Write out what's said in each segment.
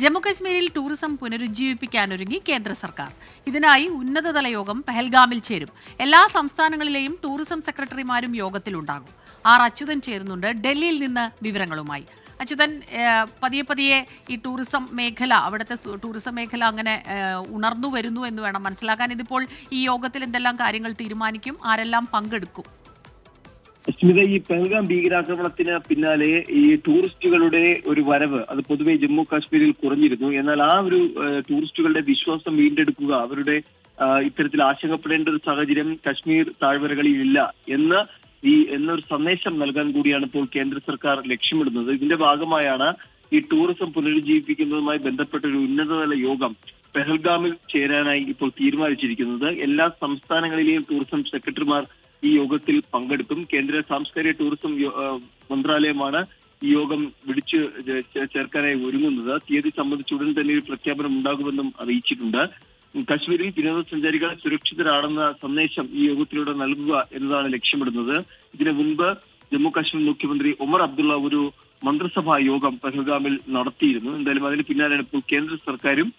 ജമ്മുകശ്മീരിൽ ടൂറിസം പുനരുജ്ജീവിപ്പിക്കാനൊരുങ്ങി കേന്ദ്ര സർക്കാർ. ഇതിനായി ഉന്നതതല യോഗം പെഹൽഗാമിൽ ചേരും. എല്ലാ സംസ്ഥാനങ്ങളിലെയും ടൂറിസം സെക്രട്ടറിമാരും യോഗത്തിലുണ്ടാകും. അച്യുതൻ ചേരുന്നുണ്ട് ഡൽഹിയിൽ നിന്ന് വിവരങ്ങളുമായി. അച്യുതൻ, പതിയെ ഈ ടൂറിസം മേഖല, അവിടുത്തെ ടൂറിസം മേഖല അങ്ങനെ ഉണർന്നു വരുന്നു എന്ന് വേണം മനസ്സിലാക്കാൻ. ഇതിപ്പോൾ ഈ യോഗത്തിൽ എന്തെല്ലാം കാര്യങ്ങൾ തീരുമാനിക്കും, ആരെല്ലാം പങ്കെടുക്കും? സ്മിത, ഈ പെഹൽഗാം ഭീകരാക്രമണത്തിന് പിന്നാലെ ഈ ടൂറിസ്റ്റുകളുടെ ഒരു വരവ് അത് പൊതുവെ ജമ്മു കാശ്മീരിൽ കുറഞ്ഞിരുന്നു. എന്നാൽ ആ ഒരു ടൂറിസ്റ്റുകളുടെ വിശ്വാസം വീണ്ടെടുക്കുക, അവരുടെ ഇത്തരത്തിൽ ആശങ്കപ്പെടേണ്ട ഒരു സാഹചര്യം കശ്മീർ താഴ്വരകളിൽ ഇല്ല എന്നൊരു സന്ദേശം നൽകാൻ കൂടിയാണ് ഇപ്പോൾ കേന്ദ്ര സർക്കാർ ലക്ഷ്യമിടുന്നത്. ഇതിന്റെ ഭാഗമായാണ് ഈ ടൂറിസം പുനരുജ്ജീവിപ്പിക്കുന്നതുമായി ബന്ധപ്പെട്ട ഒരു ഉന്നതതല യോഗം പെഹൽഗാമിൽ ചേരാനായി ഇപ്പോൾ തീരുമാനിച്ചിരിക്കുന്നത്. എല്ലാ സംസ്ഥാനങ്ങളിലെയും ടൂറിസം സെക്രട്ടറിമാർ ഈ യോഗത്തിൽ പങ്കെടുക്കും. കേന്ദ്ര സാംസ്കാരിക ടൂറിസം മന്ത്രാലയമാണ് ഈ യോഗം വിളിച്ചു ചേർക്കാനായി ഒരുങ്ങുന്നത്. തീയതി സംബന്ധിച്ച് ഉടൻ തന്നെ ഒരു പ്രഖ്യാപനം ഉണ്ടാകുമെന്നും അറിയിച്ചിട്ടുണ്ട്. കശ്മീരിൽ വിനോദസഞ്ചാരികൾ സുരക്ഷിതരാണെന്ന സന്ദേശം ഈ യോഗത്തിലൂടെ നൽകുക എന്നതാണ് ലക്ഷ്യമിടുന്നത്. ഇതിനു മുൻപ് ജമ്മു കാശ്മീർ മുഖ്യമന്ത്രി ഒമർ അബ്ദുള്ള ഒരു മന്ത്രിസഭാ യോഗം പെഹൽഗാമിൽ നടത്തിയിരുന്നു. എന്തായാലും അതിന് പിന്നാലെയാണ് ഇപ്പോൾ കേന്ദ്ര സർക്കാരും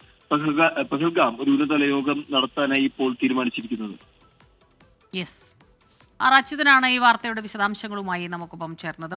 പെഹൽഗാം ഒരു ഉന്നതതല യോഗം നടത്താനായി ഇപ്പോൾ തീരുമാനിച്ചിരിക്കുന്നത്. യെസ്, അച്യുതനാണ് ഈ വാർത്തയുടെ വിശദാംശങ്ങളുമായി നമുക്കൊപ്പം ചേർന്നത്.